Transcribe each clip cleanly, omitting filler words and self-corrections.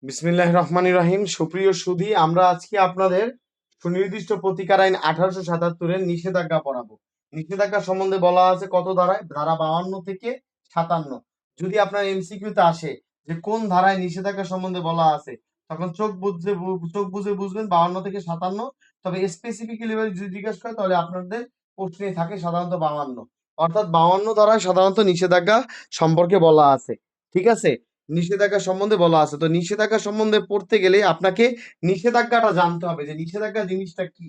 বিসমিল্লাহির রহমানির রহিম। সুপ্রিয় সুধী, আমরা আজকে আপনাদের সুনির্দিষ্ট প্রতিকার আইন 1877 নিষেধাজ্ঞা পড়াবো। নিষেধাজ্ঞা সম্বন্ধে বলা আছে কত ধারায়? ধারা 52 থেকে 57। যদি আপনার এমসিকিউতে আসে যে কোন ধারায় নিষেধাজ্ঞা সম্বন্ধে বলা আছে, তখন চোখ বুঝে বুঝবেন 52 থেকে 57। তবে স্পেসিফিক্যালি যদি জিজ্ঞেস করে তাহলে আপনাদের প্রশ্নে থাকে সাধারণত 52, অর্থাৎ 52 ধারায় সাধারণত নিষেধাজ্ঞা সম্পর্কে বলা আছে। ঠিক আছে, নিষেধাজ্ঞা সম্বন্ধে বলা আছে। তো নিষেধাজ্ঞা সম্বন্ধে পড়তে গেলে আপনাকে নিষেধাজ্ঞাটা জানতে হবে যে নিষেধাজ্ঞা জিনিসটা কি,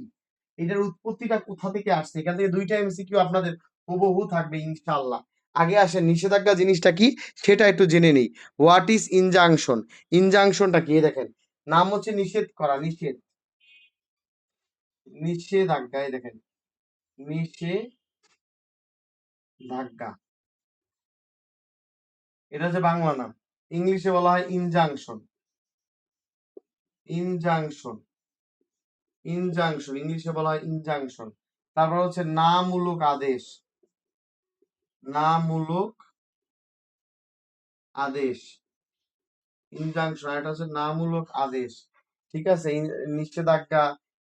এটার উৎপত্তিটা কোথা থেকে আসছে। এখান থেকে দুইটা এমসিকিউ আপনাদের হুবহু থাকবে ইনশাআল্লাহ। আগে আসেন নিষেধাজ্ঞা জিনিসটা কি সেটা একটু জেনে নেই। What is injunction? ইনজাংশনটা কি? দেখেন, নাম হচ্ছে নিষেধ করা, নিষেধ, নিষেধাজ্ঞা। এই দেখেন, নিষেধাজ্ঞা, এটা হচ্ছে বাংলা নাম। ইংলিশে বলা হয় ইনজাংশন। ইনজাংশন, ইনজাংশন ইংলিশে বলা হয় ইনজাংশন। তারপর হচ্ছে নামূলক আদেশ, নামূলক আদেশ, ইনজাংশন। এটা হচ্ছে নামূলক আদেশ। ঠিক আছে, নিষেধাজ্ঞা,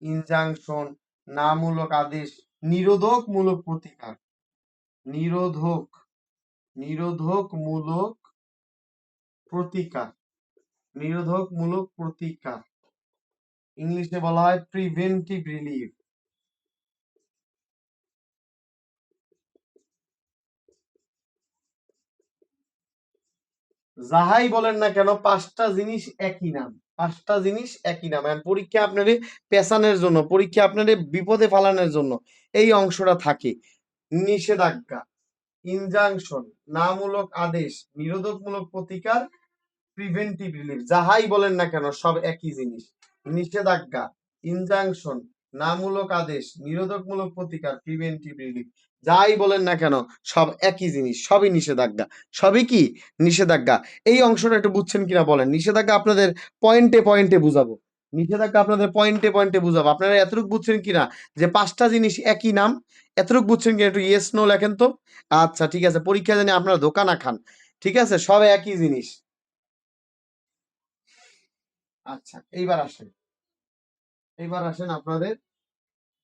ইনজাংশন, নামূলক আদেশ, নিরোধক মূলক প্রতিকার, নিরোধক, নিরোধক মূলক প্রতিকার, নিরোধক মূলক প্রতিকার। ইংলিশে বলা হয় প্রিভেন্টিভ রিলিফ। যাহাই বলেন না কেন, পাঁচটা জিনিস একই নাম, পাঁচটা জিনিস একই নাম। পরীক্ষা আপনারে পেছানোর জন্য, পরীক্ষা আপনারে বিপদে ফালানোর জন্য এই অংশটা থাকে। নিষেধাজ্ঞা, ইনজাংশন, নামূলক আদেশ, নিরোধকমূলক প্রতিকার, প্রিভেন্টিভ রিলিফ। যাহাই বলেন না কেন সব একই জিনিস। নিষেধাজ্ঞা, ইনজাংশন, নামূলক আদেশ, নিরোধকমূলক প্রতিকার, প্রিভেন্টিভ রিলিফ। যাই বলেন না কেন সব একই জিনিস, সবই নিষেধাজ্ঞা। সবই কি? নিষেধাজ্ঞা। এই অংশটা একটু বুঝছেন কিনা বলেন। নিষেধাজ্ঞা আপনাদের পয়েন্টে পয়েন্টে বুঝাবো, নিষেধাজ্ঞা আপনাদের পয়েন্টে পয়েন্টে বুঝাবো। আপনারা এতটুকু বুঝছেন কিনা যে পাঁচটা জিনিস একই নাম? এতটুকু বুঝছেন কিনা একটু ইয়েস নো লেখেন তো। আচ্ছা ঠিক আছে, পরীক্ষা জানি আপনারা ধোঁকা না খান। ঠিক আছে, সব একই জিনিস। আচ্ছা, এইবার আসেন আপনাদের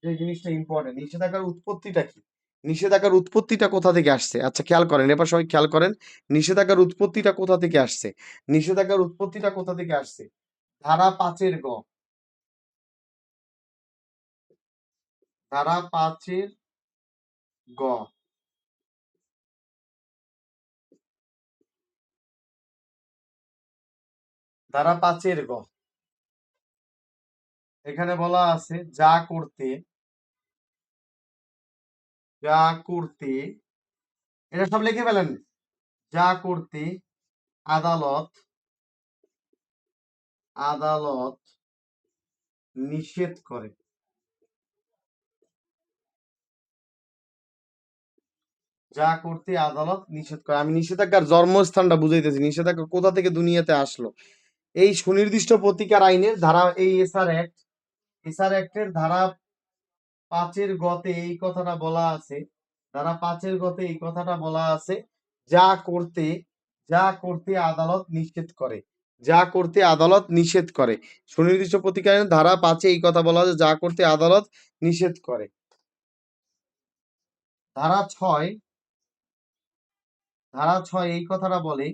যে জিনিসটা ইম্পর্টেন্ট, নিষেধাজ্ঞার উৎপত্তিটা কি? নিষেধাজ্ঞার উৎপত্তিটা কোথা থেকে আসছে? আচ্ছা খেয়াল করেন, এবার সবাই খেয়াল করেন, নিষেধাজ্ঞার উৎপত্তিটা কোথা থেকে আসছে? নিষেধাজ্ঞার উৎপত্তিটা কোথা থেকে আসছে? ধারা 5 গ, ধারা 5 গ, ধারা 5 গ। এখানে বলা আছে যা করতে, যা করতে, এটা সব লিখে ফেলেন। যা করতে আদালত, আদালত নিষেধ করে, যা করতে আদালত নিষেধ করে। আমি নিষেধাজ্ঞার জন্মস্থানটা বুঝাইতেছি, নিষেধাজ্ঞা কোথা থেকে দুনিয়াতে আসলো। এই সুনির্দিষ্ট প্রতিকার আইনের ধারা, এই এসআর অ্যাক্ট, এসআর অ্যাক্টের ধারা 5 গতে এই কথাটা বলা আছে, ধারা 5 গতে এই কথাটা বলা আছে, যা করতে, যা করতে আদালত নিষেধ করে, যা করতে আদালত নিষেধ করে। সুনির্দিষ্ট প্রতিকার আইনের ধারা 5 এই কথা বলা আছে, যা করতে আদালত নিষেধ করে। ধারা 6, ধারা 6 এই কথাটা বলে,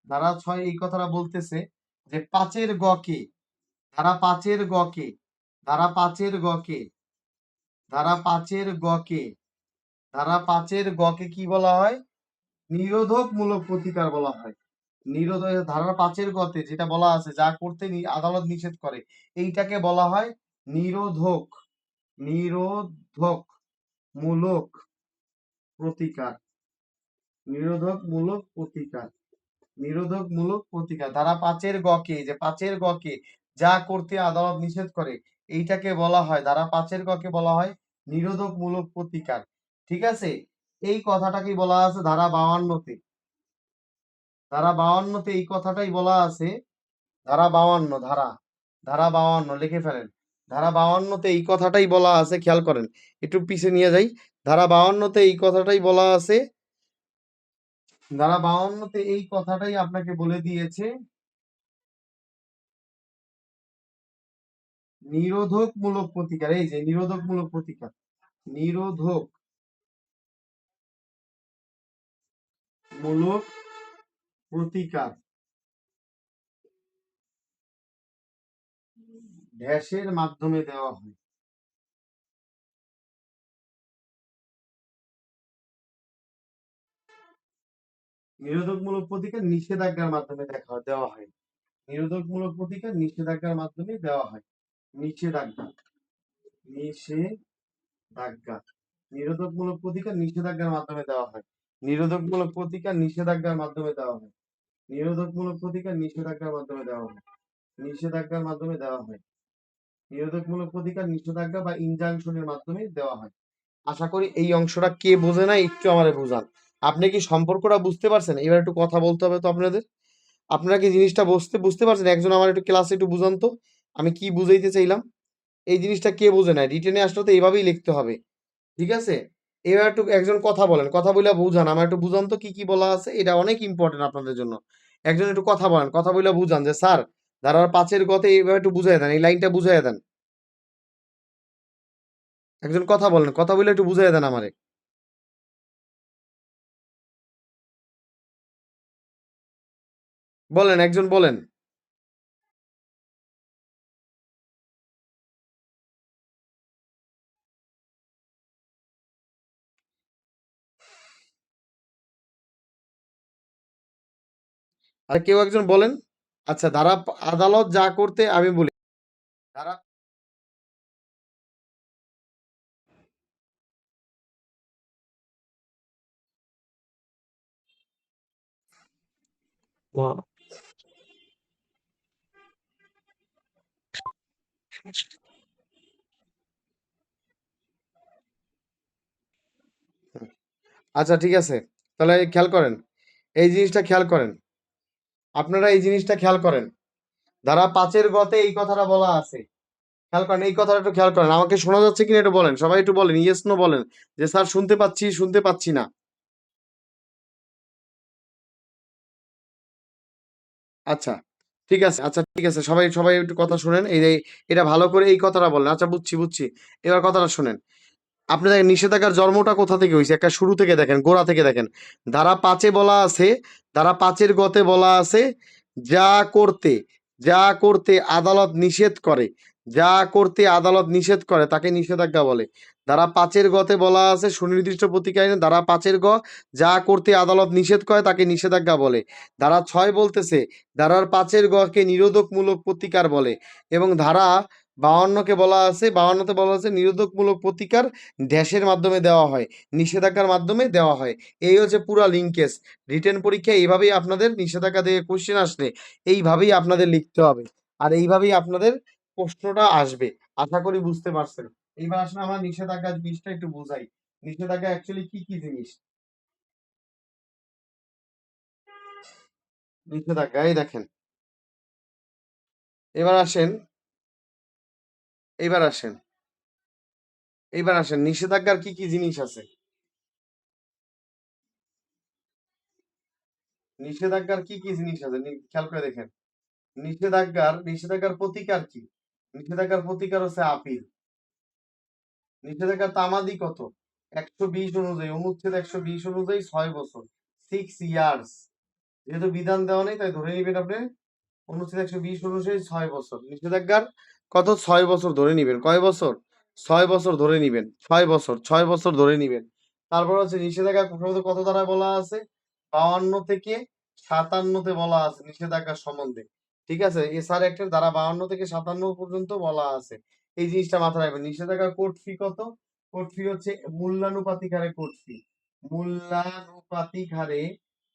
ধারা 6 এই কথাটা বলতেছে যে 5 গ কে, ধারা 5 গ কে, ধারা 5 গ কে, ধারা 5 গ কে, ধারা 5 গ কে কি বলা হয়? নিরোধকমূলক প্রতিকার বলা হয়। নিরোধক, ধারা 5 গতে যেটা বলা আছে যা করতে আদালত নিষেধ করে, এইটাকে বলা হয় নিরোধক, নিরোধক মূলক প্রতিকার, নিরোধক মূলক প্রতিকার, নিরোধক মূলক প্রতিকার। ধারা 5 গ কে, যে 5 গ কে যা করতে আদালত নিষেধ করে, এইটাকে বলা হয়, ধারা 5 গ কে বলা হয় নিরোধক মূলক প্রতিকার। ঠিক আছে, এই কথাটাকেই বলা আছে ধারা 52-তে, ধারা 52-তে এই কথাটাই বলা আছে। ধারা 52, ধারা, ধারা 52 লিখে ফেলেন। ধারা 52-তে এই কথাটাই বলা আছে, খেয়াল করেন, একটু পিছে নিয়ে যাই। ধারা 52-তে এই কথাটাই বলা আছে, ধারা 52-তে এই কথাটাই আপনাকে বলে দিয়েছে নিরোধকমূলক প্রতিকার, এই যে নিরোধকমূলক প্রতিকার, নিরোধকমূলক প্রতিকার ড্যাশের মাধ্যমে দেওয়া হয়। নিরোধকমূলক প্রতিকার নিষেধাজ্ঞার মাধ্যমে দেওয়া হয়। নিরোধকমূলক প্রতিকার নিষেধাজ্ঞার মাধ্যমে দেওয়া হয়। নিষেধাজ্ঞা, নিষেধাজ্ঞা, নিরোধকমূলক প্রতিকার নিষেধাজ্ঞার মাধ্যমে দেওয়া হয়। নিরোধকমূলক প্রতিকার নিষেধাজ্ঞার মাধ্যমে দেওয়া হয়। নিরোধকমূলক প্রতিকার নিষেধাজ্ঞার মাধ্যমে দেওয়া হয়। নিষেধাজ্ঞার মাধ্যমে দেওয়া হয়। নিরোধকমূলক প্রতিকার নিষেধাজ্ঞা বা ইনজাংশনের মাধ্যমে দেওয়া হয়। আশা করি এই অংশটা কে বোঝে না একটু আমারে বোঝান। আপনি কি সম্পর্কটা বুঝতে পারছেন? এবার একটু কথা বলতে হবে তো আপনাদের। আপনারা কি জিনিসটা বুঝতে পারছেন? একজন আমার একটু ক্লাসে একটু বুঝান তো, আমি কি বুঝাইতে চাইলাম। এই জিনিসটা কে বোঝে না, রিটেনে আসলে তো এইভাবেই লিখতে হবে, ঠিক আছে? এবার একটু একজন কথা বলেন, কথা বলে বুঝান, আমার একটু বুঝান তো কি কি বলা আছে, এটা অনেক ইম্পর্টেন্ট আপনাদের জন্য। একজন একটু কথা বলেন, কথা বলে বুঝান যে স্যার ধারার 5-এর গতে এইভাবে একটু বুঝাই দেন, এই লাইনটা বুঝাই দেন। একজন কথা বলেন, কথা বলে একটু বুঝাই দেন আমারে। বলেন, একজন বলেন। আর কেউ একজন বলেন। আচ্ছা, আদালত যা করতে আমি বলি, ধারা আচ্ছা ঠিক আছে, তাহলে খেয়াল করেন, এই জিনিসটা খেয়াল করেন, আপনারা এই জিনিসটা খেয়াল করেন। ধারা 5-এর গতে এই কথাটা বলা আছে, খেয়াল করেন, এই কথাটা একটু খেয়াল করেন। আমাকে শোনা যাচ্ছে কিনা একটু বলেন, সবাই একটু বলেন, ইয়েস নো বলেন, যে স্যার শুনতে পাচ্ছি, শুনতে পাচ্ছি না। আচ্ছা ঠিক আছে, আচ্ছা ঠিক আছে, সবাই সবাই একটু কথা শুনেন, এই যে এটা ভালো করে এই কথাটা বলেন। আচ্ছা বুঝছি বুঝছি, এবার কথাটা শুনেন। আপনি দেখেন নিষেধাজ্ঞার জন্মটা কোথা থেকে হয়েছে, একটা শুরু থেকে দেখেন, গোড়া থেকে দেখেন। ধারা 5-এ বলা আছে, ধারা 5-এর গতে বলা আছে, যা করতে যা করতে আদালত নিষেধ করে, যা করতে আদালত নিষেধ করে তাকে নিষেধাজ্ঞা বলে। ধারা 5-এর গতে বলা আছে সুনির্দিষ্ট প্রতিকার আইনে ধারা 5-এর গ, যা করতে আদালত নিষেধ করে তাকে নিষেধাজ্ঞা বলে। ধারা 6 বলতেছে ধারার 5-এর গ কে নিরোধকমূলক প্রতিকার বলে। এবং ধারা 52-কে বলা আছে, 52-তে বলা আছে নিরোধকমূলক প্রতিকার ড্যাশের মাধ্যমে দেওয়া হয়, নিষেধাজ্ঞার মাধ্যমে দেওয়া হয়। এই হচ্ছে পুরা লিঙ্কেজ। রিটেন পরীক্ষায় এইভাবেই আপনাদের নিষেধাজ্ঞা থেকে কোশ্চেন আসলে এইভাবেই আপনাদের লিখতে হবে, আর এইভাবেই আপনাদের প্রশ্নটা আসবে। আশা করি বুঝতে পারছেন। এইবার আসলে আমার নিষেধাজ্ঞা জিনিসটা একটু বোঝাই। নিষেধাজ্ঞা অ্যাকচুয়ালি কি কি জিনিস? নিষেধাজ্ঞা এই দেখেন, এবার আসেন, এইবার আসেন, এইবার আসেন নিষেধাজ্ঞার কি কি জিনিস আছে। নিষেধাজ্ঞার কি কি জিনিস আছে খেয়াল করে দেখেন। নিষেধাজ্ঞার প্রতিকার কি? নিষেধাজ্ঞার প্রতিকার হচ্ছে আপিল। নিষেধাজ্ঞার তামাদি কত? 120 অনুযায়ী, অনুচ্ছেদ 120 অনুযায়ী 6 বছর, 6 ইয়ার্স। যেহেতু বিধান দেওয়া নেই তাই ধরে নিবেন আপনি অনুচ্ছেদ 120 অনুযায়ী 6 বছর। নিষেধাজ্ঞার কত? 6 বছর ধরে নিবেন। কয় বছর? 6 বছর ধরে নিবেন। 6 বছর, 6 বছর ধরে নিবেন। তারপর হচ্ছে নিষেধাজ্ঞা প্রথমত কত ধারায় বলা আছে? 52 থেকে 57-তে বলা আছে নিষেধাজ্ঞা সম্বন্ধে। ঠিক আছে, এসআর অ্যাক্টের ধারা 52 থেকে 57 পর্যন্ত বলা আছে। এই জিনিসটা মাথায় রাখবেন। নিষেধাজ্ঞার কোর্ট ফি কত? কোর্ট ফি হচ্ছে মূল্যানুপাতিক হারে কোর্ট ফি। মূল্যানুপাতিক হারে,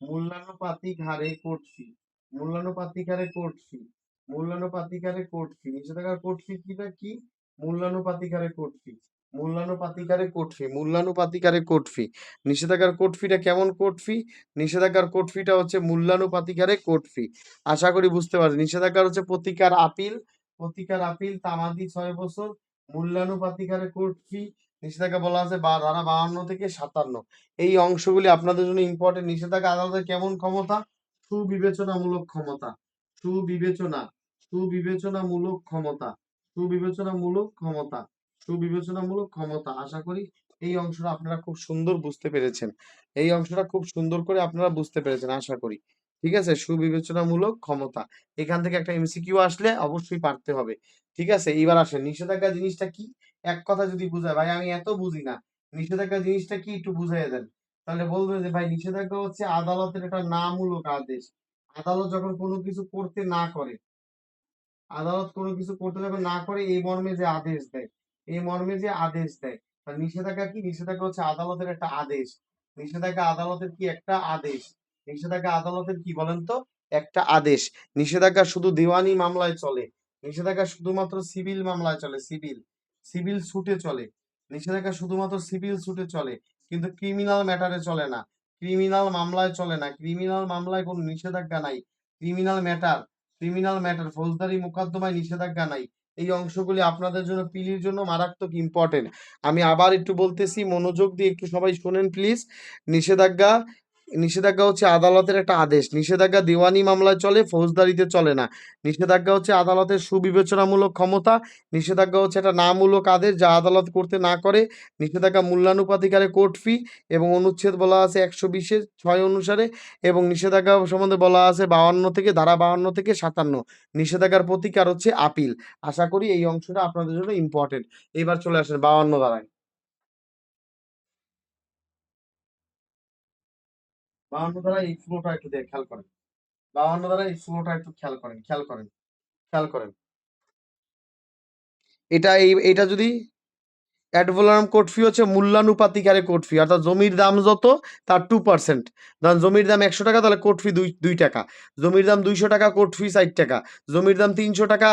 মূল্যানুপাতিক হারে কোর্ট ফি, মূল্যানুপাতিক হারে কোর্ট ফি, মূল্যানুপাতিক হারে কোর্ট ফি। নিষেধাজ্ঞার কোর্ট ফি কিটা কি? মূল্যানুপাতিক হারে কোর্ট ফি, মূল্যানুপাতিক হারে কোর্ট ফি, মূল্যানুপাতিক হারে কোর্ট ফি। নিষেধাজ্ঞার কোর্ট ফিটা কেমন কোর্ট ফি? নিষেধাজ্ঞার কোর্ট ফিটা হচ্ছে মূল্যানুপাতিক হারে কোর্ট ফি। আশা করি বুঝতে পারছেন। নিষেধাজ্ঞার হচ্ছে প্রতিকার আপিল, প্রতিকার আপিল তামাদি 6 বছর, মূল্যানুপাতিক হারে কোর্ট ফি। নিষেধাজ্ঞা বলা আছে ধারা 52 থেকে 57। এই অংশগুলি আপনাদের জন্য ইম্পর্টেন্ট। নিষেধাজ্ঞা আদালতের কেমন ক্ষমতা? সুবিবেচনামূলক ক্ষমতা, সুবিবেচনামূলক ক্ষমতা, সুবিবেচনামূলক ক্ষমতা, সুবিবেচনামূলক ক্ষমতা। আশা করি এই অংশটা আপনারা খুব সুন্দর বুঝতে পেরেছেন। এই অংশটা খুব সুন্দর করে আপনারা বুঝতে পেরেছেন আশা করি। ঠিক আছে? সুবিবেচনামূলক ক্ষমতা। এখান থেকে একটা এমসিকিউ আসলে অবশ্যই পারতে হবে। ঠিক আছে? এইবার আসেন নিষেধাজ্ঞা জিনিসটা কি? এক কথা যদি বুঝায়, ভাই আমি এত বুঝি না। নিষেধাজ্ঞা জিনিসটা কি একটু বুঝাইয়া দেন। তাহলে বলবে যে ভাই নিষেধাজ্ঞা হচ্ছে আদালতের একটা নামূলক আদেশ। আদালত যখন কোনো কিছু করতে না করে, আদালত কোনো কিছু করতে যখন না করে এই মর্মে যে আদেশ দেয়, এই মর্মে যে আদেশ দেয়, তার নিষেধাজ্ঞা কি? নিষেধাজ্ঞা হচ্ছে আদালতের একটা আদেশ। নিষেধাজ্ঞা আদালতের কি? একটা আদেশ। নিষেধাজ্ঞা আদালতের কি বলেন তো? একটা আদেশ। নিষেধাজ্ঞা শুধু দেওয়ানি মামলায় চলে। নিষেধাজ্ঞা শুধুমাত্র সিভিল মামলায় চলে, সিভিল সিভিল সুটে চলে। নিষেধাজ্ঞা শুধুমাত্র সিভিল সুটে চলে, কিন্তু ক্রিমিনাল ম্যাটারে চলে না। ক্রিমিনাল মামলায় চলে না। ক্রিমিনাল মামলায় কোনো নিষেধাজ্ঞা নাই। ক্রিমিনাল ম্যাটার, ক্রিমিনাল ম্যাটার ফৌজদারি মোকদ্দমায় নিষেধাজ্ঞা নাই। এই অংশগুলি আপনাদের জন্য পিলির জন্য মারাত্মক ইম্পর্টেন্ট। আমি আবার একটু বলতেছি, মনোযোগ দিয়ে একটু সবাই শোনেন প্লিজ। নিষেধাজ্ঞা, নিষেধাজ্ঞা হচ্ছে আদালতের একটা আদেশ। নিষেধাজ্ঞা দেওয়ানি মামলায় চলে, ফৌজদারিতে চলে না। নিষেধাজ্ঞা হচ্ছে আদালতের সুবিবেচনামূলক ক্ষমতা। নিষেধাজ্ঞা হচ্ছে একটা নামূলক আদেশ যা আদালত করতে না করে। নিষেধাজ্ঞা মূল্যানুপাতিক হারে কোর্ট ফি এবং অনুচ্ছেদ বলা আছে 120-6 অনুসারে, এবং নিষেধাজ্ঞা সম্বন্ধে বলা আছে 52 থেকে ধারা 52 থেকে 57। নিষেধাজ্ঞার প্রতিকার হচ্ছে আপিল। আশা করি এই অংশটা আপনাদের জন্য ইম্পর্টেন্ট। এবার চলে আসেন 52 ধারায়। 52 ধারায় এই ফ্লোটা একটু খেয়াল করেন। 52 ধারায় এই ফ্লোটা একটু খেয়াল করেন, খেয়াল করেন, খেয়াল করেন। এটা যদি অ্যাড ভ্যালোরাম কোর্ট ফি হচ্ছে মূল্যানুপাতিক হারে কোর্ট ফি, অর্থাৎ জমির দাম যত তার 2%। ধরেন জমির দাম 100 টাকা, তাহলে কোর্ট ফি 2 টাকা। জমির দাম 200 টাকা, কোর্ট ফি 60 টাকা। জমির দাম 300 টাকা,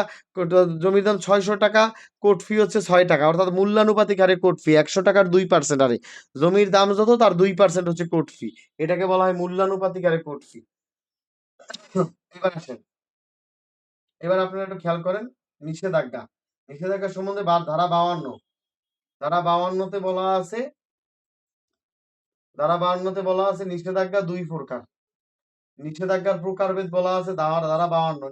জমির দাম 600 টাকা, কোর্ট ফি হচ্ছে 6 টাকা। অর্থাৎ মূল্যানুপাতিক হারে কোর্ট ফি 100 টাকার 2% হারে। জমির দাম যত তার 2% হচ্ছে কোর্ট ফি। এটাকে বলা হয় মূল্যানুপাতিক হারে কোর্ট ফি। এবার আসেন, এবার আপনারা একটু খেয়াল করেন নিষেধাজ্ঞা। নিষেধাজ্ঞা সম্বন্ধে ধারা 52, ধারা 52-তে বলা আছে, ধারা 52-তে বলা আছে নিষেধাজ্ঞা 2 প্রকার। নিষেধাজ্ঞার প্রকারভেদ বলা আছে ধারা 52।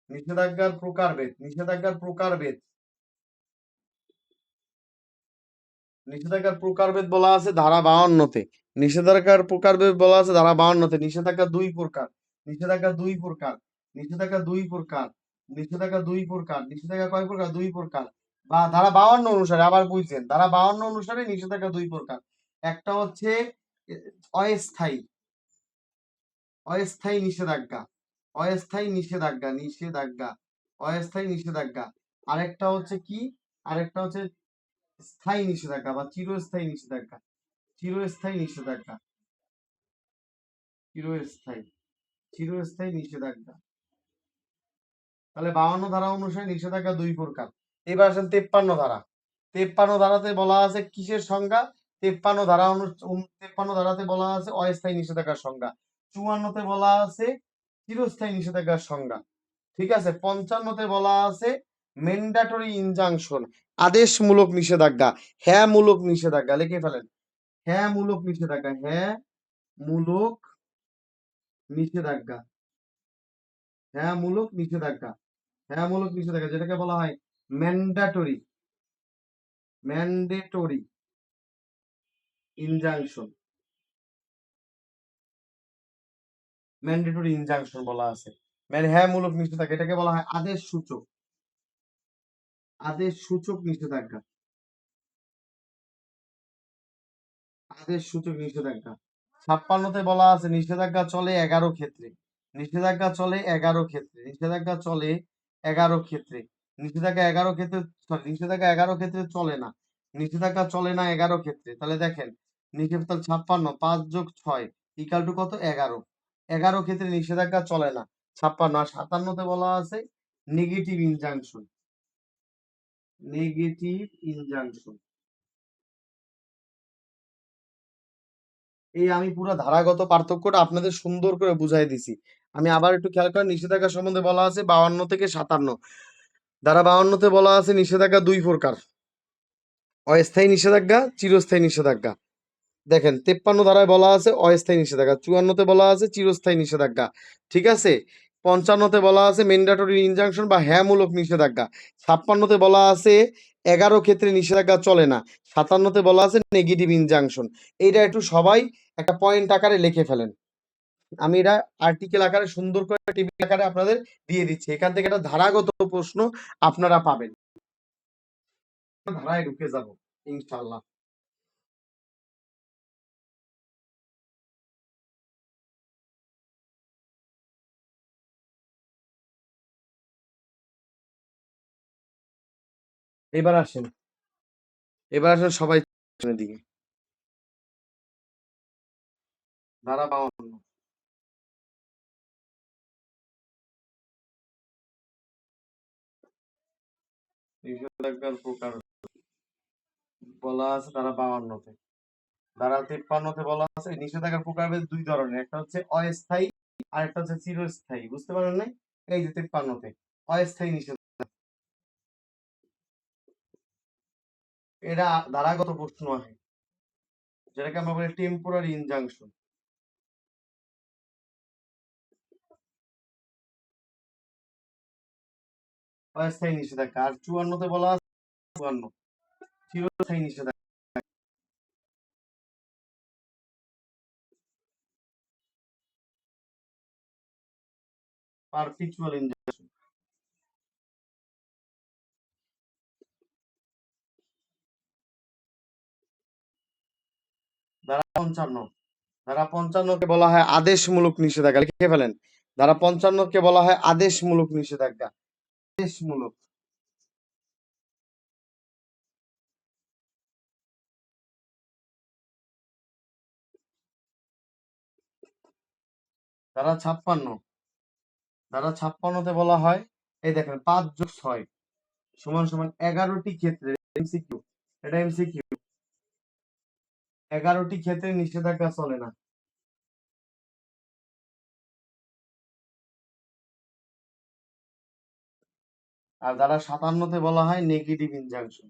নিষেধাজ্ঞার প্রকারভেদ, নিষেধাজ্ঞার প্রকারভেদ, নিষেধাজ্ঞার প্রকারভেদ বলা আছে ধারা 52-তে। নিষেধাজ্ঞার প্রকারভেদ বলা আছে ধারা 52-তে। নিষেধাজ্ঞা 2 প্রকার, নিষেধাজ্ঞা 2 প্রকার, নিষেধাজ্ঞা 2 প্রকার, নিষেধাজ্ঞা 2 প্রকার। নিষেধাজ্ঞা কয় প্রকার? 2 প্রকার। বা ধারা 52 অনুসারে, আবার বুঝছেন, ধারা 52 অনুসারে নিষেধাজ্ঞা 2 প্রকার। একটা হচ্ছে অস্থায়ী, অস্থায়ী নিষেধাজ্ঞা, অস্থায়ী নিষেধাজ্ঞা, নিষেধাজ্ঞা, অস্থায়ী নিষেধাজ্ঞা। আরেকটা হচ্ছে কি? আরেকটা হচ্ছে স্থায়ী নিষেধাজ্ঞা বা চিরস্থায়ী নিষেধাজ্ঞা, চিরস্থায়ী নিষেধাজ্ঞা, চিরস্থায়ী, চিরস্থায়ী নিষেধাজ্ঞা। তাহলে 52 ধারা অনুসারে নিষেধাজ্ঞা 2 প্রকার। এবার আসেন 53 ধারা। 53 ধারাতে বলা আছে কিসের সংজ্ঞা? 53 ধারা 53 ধারাতে বলা আছে অস্থায়ী নিষেধাজ্ঞার সংজ্ঞা। 54-তে বলা আছে চিরস্থায়ী নিষেধাজ্ঞার সংজ্ঞা। ঠিক আছে? 55-তে বলা আছে ম্যান্ডেটরি ইনজাংশন, আদেশমূলক নিষেধাজ্ঞা, হ্যাঁ মূলক নিষেধাজ্ঞা। লিখে ফেলেন, হ্যাঁ মূলক নিষেধাজ্ঞা, হ্যাঁ মূলক নিষেধাজ্ঞা, হ্যাঁ মূলক নিষেধাজ্ঞা, হ্যাঁ মূলক নিষেধাজ্ঞা, যেটাকে বলা হয় mandatory, mandatory injunction, mandatory injunction বলা আছে। মানে হ্যাঁ মূলক নিষেধাজ্ঞা, এটাকে বলা হয় আদেশ সূচক, আদেশ সূচক নিষেধাজ্ঞা, আদেশ সূচক নিষেধাজ্ঞা। 56-তে বলা আছে নিষেধাজ্ঞা চলে 11 ক্ষেত্রে, নিষেধাজ্ঞা চলে 11 ক্ষেত্রে, নিষেধাজ্ঞা চলে 11 ক্ষেত্রে, নিষেধাজ্ঞা 11 ক্ষেত্রে, নিষেধাজ্ঞা 11 ক্ষেত্রে চলে না, নিষেধাজ্ঞা চলে না 11 ক্ষেত্রে। তাহলে দেখেন নিষেধাজ্ঞা 56 5 + 6 = কত? 11। 11 ক্ষেত্রে নিষেধাজ্ঞা চলে না 56। আর 57-তে বলা আছে নেগেটিভ ইনজাংশন, নেগেটিভ ইনজাংশন। এই আমি পুরো ধারাগত পার্থক্যটা আপনাদের সুন্দর করে বুঝাই দিছি। আমি আবার একটু খেয়াল করেন নিষেধাজ্ঞা সম্বন্ধে বলা আছে 52 থেকে 57। ধারা 52-তে বলা আছে নিষেধাজ্ঞা 2 প্রকার, অস্থায়ী নিষেধাজ্ঞা, চিরস্থায়ী নিষেধাজ্ঞা। দেখেন 53 ধারায় বলা আছে অস্থায়ী নিষেধাজ্ঞা, 54-তে বলা আছে চিরস্থায়ী নিষেধাজ্ঞা। ঠিক আছে? 55-তে বলা আছে ম্যান্ডেটরি ইনজাংশন বা হ্যাঁমূলক নিষেধাজ্ঞা। 56-তে বলা আছে 11 ক্ষেত্রে নিষেধাজ্ঞা চলে না। 57-তে বলা আছে নেগেটিভ ইনজাংশন। এইটা একটু সবাই একটা পয়েন্ট আকারে লিখে ফেলেন। আমি এটা আর্টিকেল আকারে সুন্দর করে টেবিল আকারে আপনাদের দিয়ে দিচ্ছি। এখান থেকে একটা ধারাগত প্রশ্ন আপনারা পাবেন। ধারায় ঢুকে যাব ইনশাআল্লাহ। এবার আসেন সবাই দিকে। ধারা 52 নিষেধাজ্ঞার প্রকার বলা আছে ধারা 52-তে। ধারা 53-তে বলা আছে নিষেধাজ্ঞার প্রকারভেদ দুই ধরনের, একটা হচ্ছে অস্থায়ী আর একটা হচ্ছে চিরস্থায়ী। বুঝতে পারেন নাই? এই যে 53-তে অস্থায়ী নিষেধাজ্ঞা, এটা ধারাগত প্রশ্ন আছে, যেটাকে আমরা বলি টেম্পোরারি ইনজাংশন। অস্থায়ী নিষেধাজ্ঞা। আর 54-তে বলা আছে 54 চিরস্থায়ী নিষেধাজ্ঞা, পারপিচুয়াল ইনজাংশন। ধারা 55, ধারা 55-কে বলা হয় আদেশমূলক নিষেধাজ্ঞা। লিখে ফেলেন, ধারা 55-কে বলা হয় আদেশমূলক নিষেধাজ্ঞা। আদেশমূলক। ধারা 56, ধারা 56-তে বলা হয়, এই দেখেন 5 + 6 = 11টি ক্ষেত্রে, এমসিকিউ, এটা এমসিকিউ, 11টি ক্ষেত্রে নিষেধাজ্ঞা চলে না। আর ধারা 57-তে বলা হয় নেগেটিভ ইনজাংশন।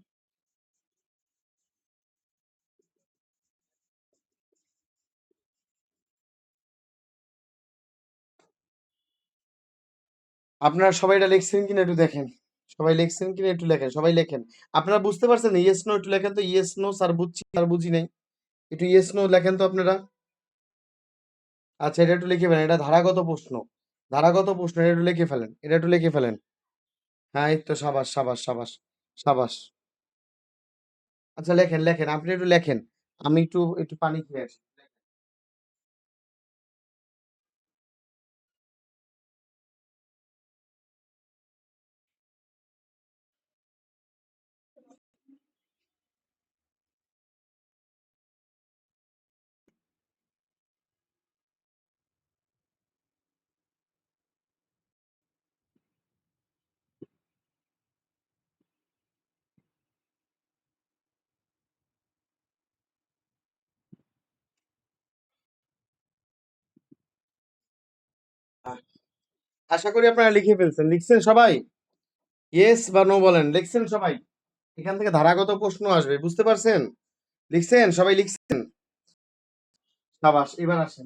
আপনারা সবাই এটা লিখছেন কিনা একটু দেখেন, সবাই লিখছেন কিনা একটু লেখেন, সবাই লেখেন। আপনারা বুঝতে পারছেন? ইয়েস নো একটু লেখেন তো। ইয়েস নো স্যার বুঝছি, স্যার বুঝি নাই, একটু ইয়েস নো লেখেন তো আপনারা। আচ্ছা, এটা একটু লিখে ফেলেন, এটা ধারাগত প্রশ্ন, ধারাগত প্রশ্ন, এটা একটু লিখে ফেলেন, এটা একটু লিখে ফেলেন। হ্যাঁ, এই তো, সাবাস সাবাস সাবাস সাবাস। আচ্ছা, লেখেন লেখেন, আপনি একটু লেখেন। আমি একটু একটু পানি খেয়ে আসি। আহ, আশা করি আপনারা লিখে ফেলছেন। লিখছেন সবাই? ইয়েস বা নো বলেন। লিখছেন সবাই? এখান থেকে ধারাগত প্রশ্ন আসবে, বুঝতে পারছেন? লিখছেন সবাই? লিখছেন? সাবাস। এবার আসেন,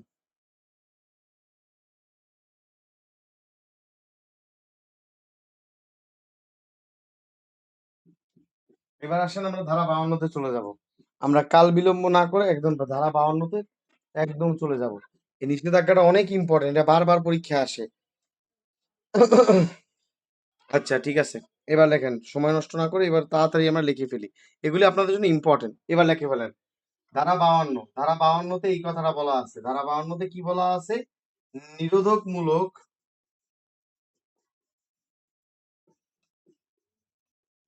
এবার আসেন আমরা ধারা 52-তে চলে যাব। আমরা কাল বিলম্ব না করে একদম ধারা 52-তে একদম চলে যাব। এই নিষেধাজ্ঞাটা অনেক ইম্পর্টেন্ট, এটা বারবার পরীক্ষা আসে। আচ্ছা, ঠিক আছে। এবার লেখেন, সময় নষ্ট না করে এবার তাড়াতাড়ি আমরা লিখে ফেলি। এগুলি আপনাদের জন্য ইম্পর্টেন্ট। এবার লিখে ফেলেন। ধারা 52, ধারা 52-তে এই কথাটা বলা আছে। ধারা 52-তে কি বলা আছে? নিরোধকমূলক,